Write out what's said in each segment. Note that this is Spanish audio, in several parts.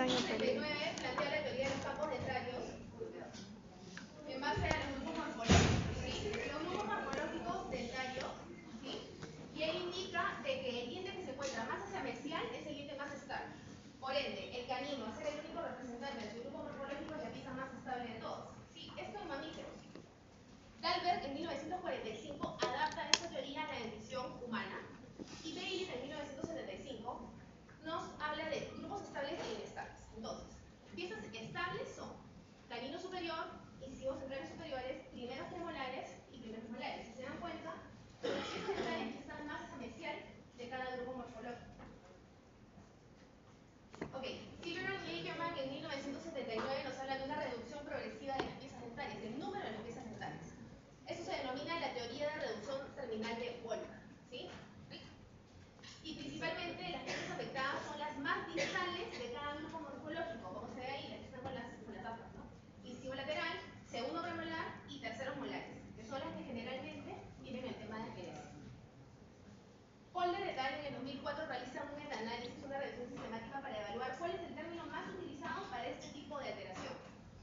1979 plantea la teoría de los campos dentarios en base a los grupos morfológicos, ¿sí? Los grupos morfológicos dentarios, ¿sí? Y él indica de que el diente que se encuentra más hacia mesial es el diente más estable. Por ende, el canino, al ser el único representante de su grupo morfológico, es la pieza más estable de todos. ¿Sí? Esto en mamíferos. Dalberg en 1945 adapta esta teoría a la dentición humana y Bailey en 1975 nos habla de grupos estables e inestables. Entonces, piezas estables son canino superior, incisivos centrales superiores, primeros premolares y primeros molares. Si se dan cuenta, las piezas dentales que están más mesial de cada grupo morfológico. Ok, Silverman y Ackerman en 1979 nos habla de una reducción progresiva de las piezas dentales, del número de las piezas dentales. Eso se denomina la teoría de reducción terminal de Wolfram, ¿sí? Y principalmente las piezas afectadas son las más distales de cada grupo morfológico, como se ve ahí, las que están con las aspas, ¿no? Incisivo lateral, segundo premolar y terceros molares, que son las que generalmente tienen el tema de agenesia. Polder et al. En el 2004 realiza un metaanálisis, una revisión sistemática para evaluar cuál es el término más utilizado para este tipo de alteración.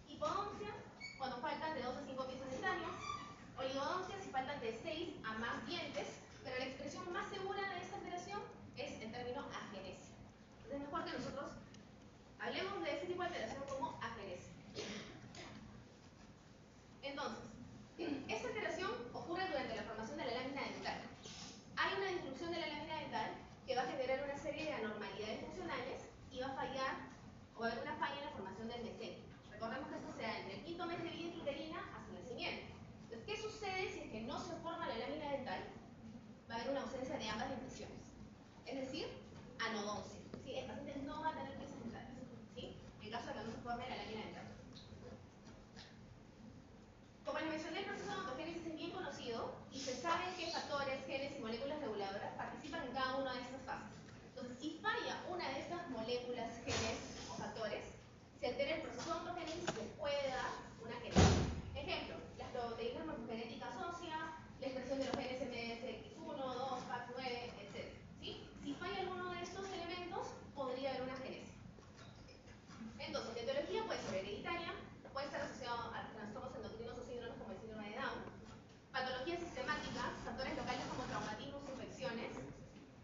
Hipodoncia, cuando faltan de 2 a 5 piezas de daño. Oligodoncia, si faltan de 6 a más dientes, pero la expresión más segura de esta alteración es el término agenesia. Entonces es mejor que nosotros hablemos de este tipo de alteración como agenesia. Entonces, esta alteración ocurre durante la formación de la lámina dental. Hay una disrupción de la lámina dental que va a generar una serie de anormalidades funcionales y va a fallar, o va a haber una falla en la formación del mesenquio. Recordemos que esto se da entre el quinto mes de vida intrauterina hasta el nacimiento. Entonces, ¿qué sucede si es que no se forma la lámina dental? Va a haber una ausencia de ambas denticiones. Es decir, anodoncia. ¿Sí? El paciente no va a tener piezas dentales, ¿sí? En caso de que no se forme la lámina dental. Como les mencioné, el proceso de ontogénesis es bien conocido y se sabe qué factores, genes y moléculas reguladoras participan en cada una de estas fases. Entonces, si falla una de estas moléculas, genes o factores, se altera el proceso de ontogénesis y se puede dar una genesis. Ejemplo, las proteínas morfogenéticas óseas, la expresión de los genes MSX1, 2, PAX9, etc. ¿Sí? Si falla alguno de estos elementos, podría haber una genesis. Entonces, la etiología puede ser hereditaria, puede estar asociado a trastornos endocrinos o síndromes como el síndrome de Down, patologías sistemáticas, factores locales como traumatismos o infecciones,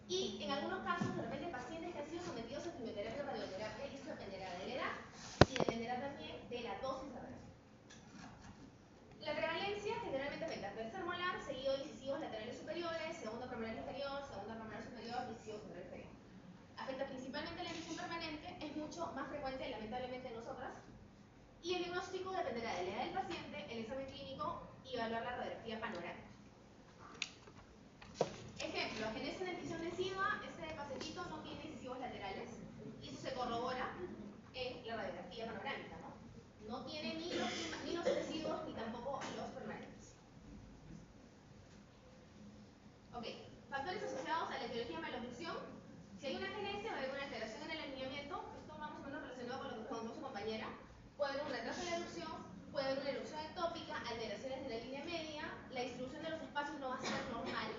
y en algunos casos, de repente, pacientes que han sido sometidos a quimioterapia o radioterapia, y eso dependerá de la edad y dependerá también de la dosis de radiación. La prevalencia generalmente afecta al tercer molar, seguido de incisivos laterales superiores, segundo premolar inferior, segunda premolar superior, incisivo central inferior. Afecta principalmente la dentición permanente, es mucho más frecuente lamentablemente en nosotras, y el diagnóstico dependerá de la edad del paciente, el examen clínico y evaluar la radiografía panorámica. Ejemplo, agenesia dentición decidua, este pacientito no tiene incisivos laterales y eso se corrobora en la radiografía panorámica, ¿no? No tiene ni los deciduos ni tampoco los permanentes. Ok, factores asociados a la etiología de maloclusión. Si hay una agenesia, va a haber una alteración en el alineamiento, esto más o menos relacionado con lo que contó su compañera. Puede haber un retraso en la erupción, puede haber una erupción ectópica, alteraciones de la línea media, la distribución de los espacios no va a ser normal,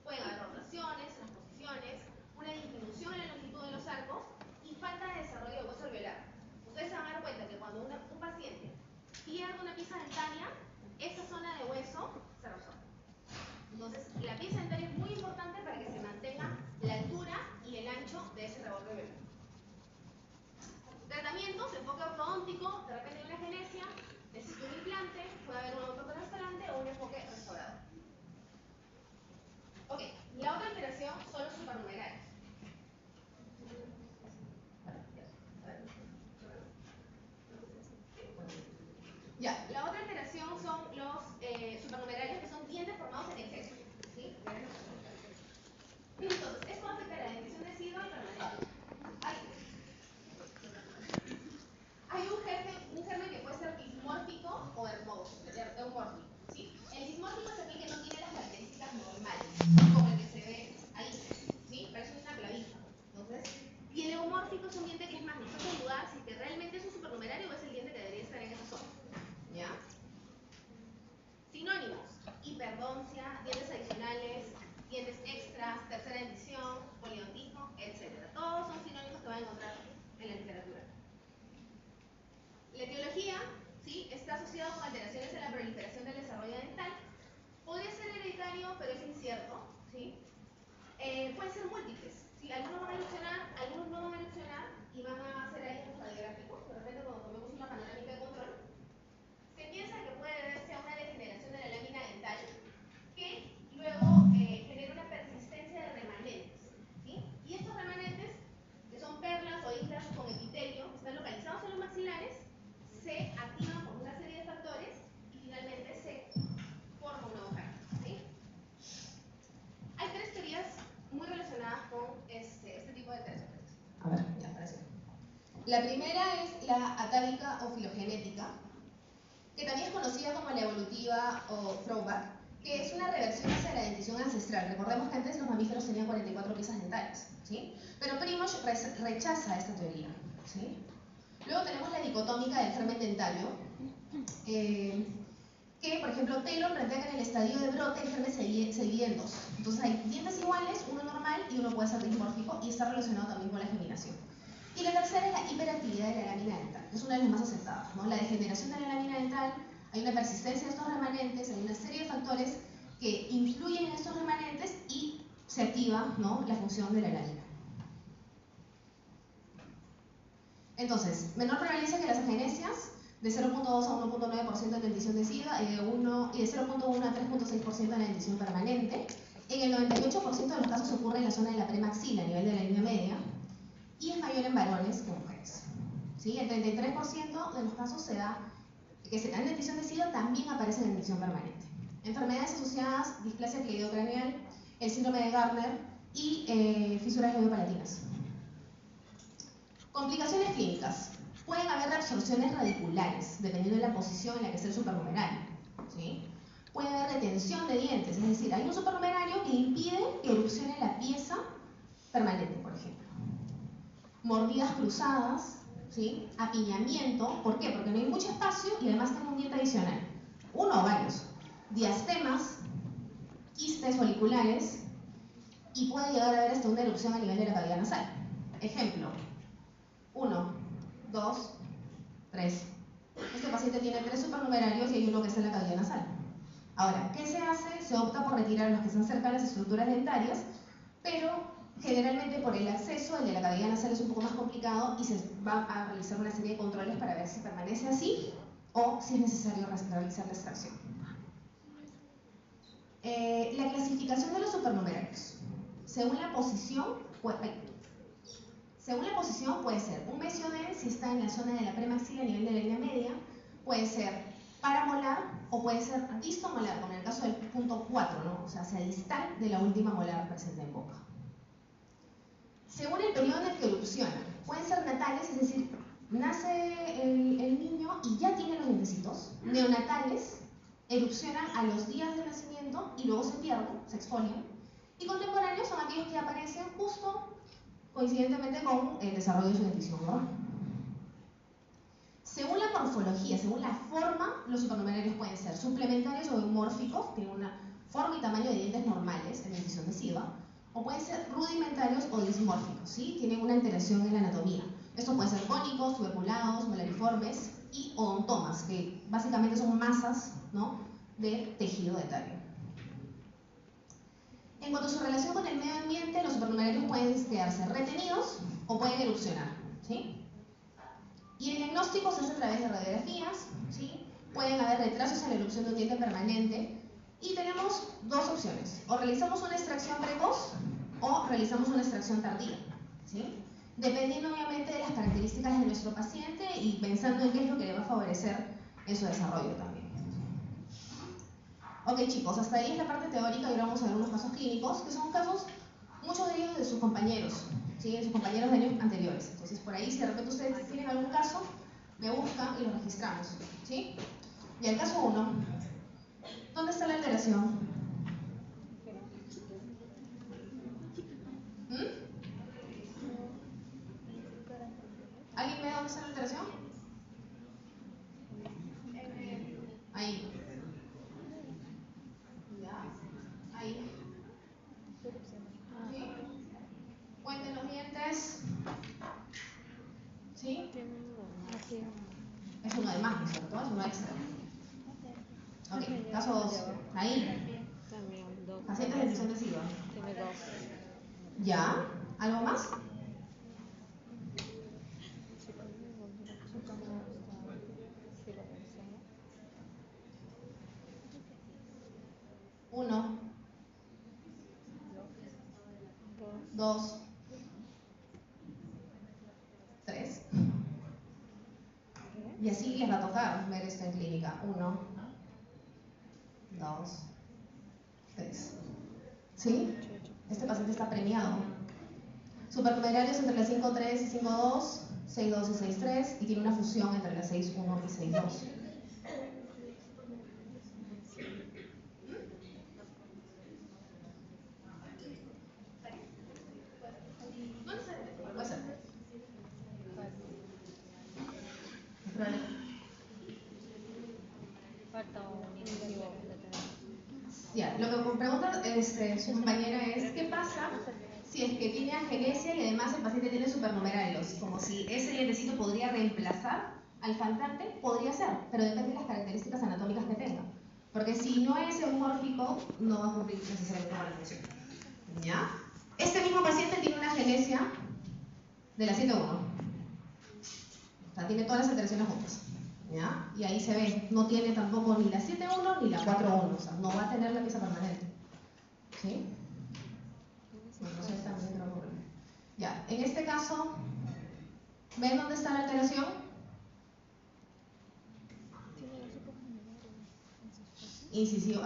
pueden haber rotaciones, transposiciones, una disminución en la longitud de los arcos y falta de desarrollo de hueso alveolar. Ustedes se van a dar cuenta que cuando un paciente pierde una pieza dentaria, esa zona de hueso se resuelve. Entonces, la pieza dentaria es muy importante para que se mantenga la altura y el ancho de ese reborde alveolar. Tratamientos, enfoque ortodóntico, de repente hay una agenesia, necesita un implante, puede haber un autotrasplante o un enfoque restaurador. Ok, la otra alteración son los supernumerarios. Ya, la otra alteración son los supernumerarios, que son dientes formados en exceso. ¿Sí? Entonces, esto afecta a la dentición decidua y permanente. Hay un germen que puede ser dismórfico o eumórfico. ¿Sí? El dismórfico es aquel que no tiene las características normales, como el que se ve ahí. ¿Sí? Parece una clavija. Entonces, y el eumórfico es un diente que es más, nos hace dudar si que realmente es un supernumerario o es el diente que debería estar en esa zona. ¿Ya? Sinónimos: hiperdoncia, dientes adicionales, dientes extras, tercera dentición, poliodontismo, etc. Todos son sinónimos que van a encontrar en la literatura. pueden ser múltiples. ¿Sí? Algunos van a erupcionar, algunos no van a erupcionar y van a hacer ahí los radiográficos. De repente cuando tomemos una panorámica de control, se piensa que puede deberse a una degeneración de la lámina dental que luego genera una persistencia de remanentes. ¿Sí? Y estos remanentes, que son perlas o islas con epitelio, que están localizados en los maxilares, se activan por una serie de factores y finalmente se forma un nuevo carácter. ¿Sí? Hay tres teorías muy relacionadas con este tipo de terapeutas. A ver, ya, parece. La primera es la atávica o filogenética, que también es conocida como la evolutiva o throwback, que es una reversión hacia la dentición ancestral. Recordemos que antes los mamíferos tenían 44 piezas dentales, ¿sí? Pero Primož rechaza esta teoría, ¿sí? Luego tenemos la dicotómica del germen dentario, que, por ejemplo, Taylor plantea que en el estadio de brote el germen se divide en dos. Entonces hay dientes iguales, uno normal y uno puede ser dismórfico, y está relacionado también con la geminación. Y la tercera es la hiperactividad de la lámina dental, que es una de las más aceptadas, ¿no? La degeneración de la lámina dental, hay una persistencia de estos remanentes, hay una serie de factores que influyen en estos remanentes y se activa, ¿no?, la función de la lámina. Entonces, menor prevalencia que las agenesias, de 0.2 a 1.9% en dentición decisiva y de 0.1 a 3.6% en la dentición permanente. En el 98% de los casos ocurre en la zona de la premaxila, a nivel de la línea media, y es mayor en varones que mujeres. ¿Sí? El 33% de los casos que se dan en dentición decisiva también aparece en dentición permanente. Enfermedades asociadas, displasia cleidocraneal, el síndrome de Gardner y fisuras labiopalatinas. Complicaciones clínicas. Pueden haber reabsorciones radiculares, dependiendo de la posición en la que esté el supernumerario. ¿Sí? Puede haber retención de dientes, es decir, hay un supernumerario que impide que erupcione la pieza permanente, por ejemplo. Mordidas cruzadas, ¿sí? Apiñamiento, ¿por qué? Porque no hay mucho espacio y además tengo un diente adicional. Uno o varios. Diastemas, quistes foliculares y puede llegar a haber hasta una erupción a nivel de la cavidad nasal. Ejemplo, 1, 2, 3. Este paciente tiene 3 supernumerarios y hay uno que está en la cavidad nasal. Ahora, ¿qué se hace? Se opta por retirar los que están cerca de las estructuras dentarias, pero generalmente por el acceso, el de la cavidad nasal es un poco más complicado y se va a realizar una serie de controles para ver si permanece así o si es necesario realizar la extracción. La clasificación de los supernumerarios. Según la posición puede ser un mesiodén si está en la zona de la premaxila a nivel de la línea media, puede ser paramolar o puede ser distomolar, como en el caso del punto 4, ¿no? O sea, hacia distal de la última molar presente en boca. Según el periodo en el que erupciona, pueden ser natales, es decir, nace el niño y ya tiene los dientecitos. Neonatales, erupcionan a los días de nacimiento y luego se pierden, se exfolian. Y contemporáneos son aquellos que aparecen justo coincidentemente con el desarrollo de su dentición, ¿no? Según la morfología, según la forma, los supernumerarios pueden ser suplementarios o eumórficos, tienen una forma y tamaño de dientes normales en dentición decisiva, o pueden ser rudimentarios o dismórficos, ¿sí? Tienen una alteración en la anatomía. Estos pueden ser cónicos, tuberculados, molariformes y odontomas, que básicamente son masas, ¿no?, de tejido dentario. En cuanto a su relación con el medio ambiente, los supernumerarios pueden quedarse retenidos o pueden erupcionar, ¿sí? Y el diagnóstico se hace a través de radiografías, ¿sí? Pueden haber retrasos en la erupción de un diente permanente y tenemos dos opciones: o realizamos una extracción precoz o realizamos una extracción tardía, ¿sí? Dependiendo obviamente de las características de nuestro paciente y pensando en qué es lo que le va a favorecer en su desarrollo también. Ok, chicos, hasta ahí es la parte teórica y ahora vamos a ver unos casos clínicos, que son casos, muchos de ellos de sus compañeros, ¿sí? De sus compañeros de años anteriores. Entonces, por ahí, si de repente ustedes tienen algún caso, me buscan y lo registramos, ¿sí? Y el caso 1, ¿dónde está la alteración? ¿Alguien ve dónde está la alteración? Ahí. Ya. Ahí. ¿Sí? Cuenten los dientes. ¿Sí? Es uno de más, ¿no es cierto? Es uno extra. Ok, caso 2. Ahí. Paciente de dentición decisiva. ¿Ya? ¿Algo más? Uno, dos, tres. Y así les va a tocar ver esto en clínica. 1, 2, 3. ¿Sí? Este paciente está premiado. Supernumerarios entre las 5.3 y 5.2, 6.2 y 6.3, y tiene una fusión entre las 6.1 y 6.2. Puede ser. Ya, lo que pregunta su compañera es, ¿qué pasa si es que tiene agenesia y además el paciente tiene supernumerarios? Como si ese lentecito podría reemplazar al faltante, podría ser, pero depende de las características anatómicas que tenga. Porque si no es eumórfico, no va a cumplir necesariamente con la función. ¿Ya? Este mismo paciente tiene una agenesia de la 7.1. O sea, tiene todas las alteraciones juntas. ¿Ya? Y ahí se ve, no tiene tampoco ni la 7.1 ni la 4.1, o sea, no va a tener la pieza permanente. ¿Sí? Bueno, no sé, también creo que... Ya, en este caso, ¿ven dónde está la alteración? Incisivo,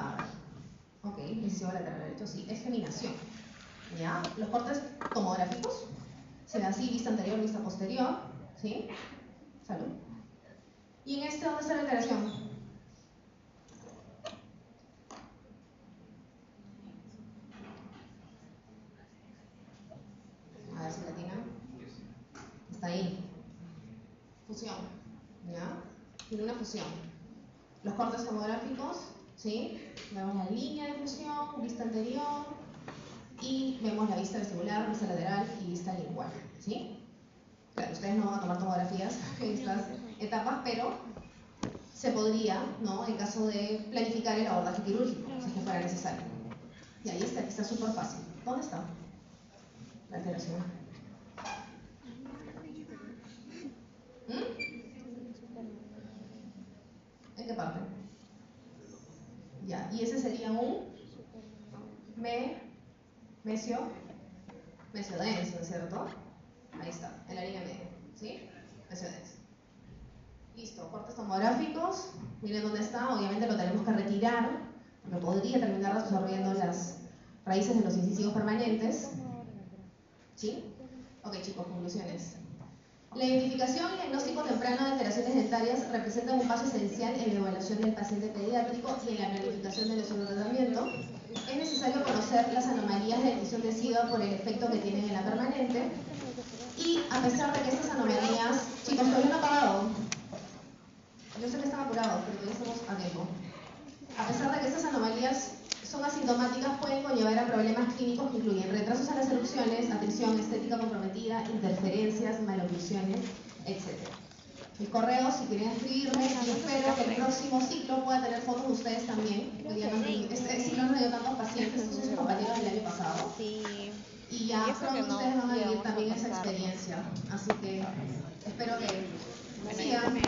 ok, incisivo lateral derecho, sí, es geminación. ¿Ya? Los cortes tomográficos, se ve así, vista anterior, vista posterior, ¿sí? Salud. ¿Y en este dónde está la alteración? A ver si la tienen. Está ahí. Fusión. ¿Ya? Tiene una fusión. Los cortes tomográficos, ¿sí? Vemos la línea de fusión, vista anterior, y vemos la vista vestibular, vista lateral y vista lingual, ¿sí? Claro, ustedes no van a tomar tomografías en estas etapas, pero se podría, ¿no? En caso de planificar el abordaje quirúrgico, si es que fuera necesario. Y ahí está súper fácil. ¿Dónde está la alteración? ¿En qué parte? Ya, y ese sería un mesiodenso, ¿no es cierto? Ahí está, en la línea media, ¿sí? Mesiodenso. Listo, cortes tomográficos, miren dónde está, obviamente lo tenemos que retirar, porque podría terminar absorbiendo las raíces de los incisivos permanentes. ¿Sí? Ok chicos, conclusiones. La identificación y diagnóstico temprano de alteraciones dentarias representan un paso esencial en la evaluación del paciente pediátrico y en la planificación del tratamiento. Es necesario conocer las anomalías de decisión decidua por el efecto que tienen en la permanente. Y a pesar de que estas anomalías, chicos, todavía no ha pagado. Yo sé que están apurados, pero todavía estamos a tiempo. A pesar de que estas anomalías son asintomáticas, pueden conllevar a problemas clínicos que incluyen retrasos a las erupciones, atención estética comprometida, interferencias, maloclusiones, etc. El correo, si quieren escribirme, y espero que el próximo ciclo pueda tener fotos de ustedes también. Este ciclo nos dio tantos pacientes, estos son sus compañeros del año pasado. Y ya pronto ustedes van a vivir también esa experiencia. Así que espero que sigan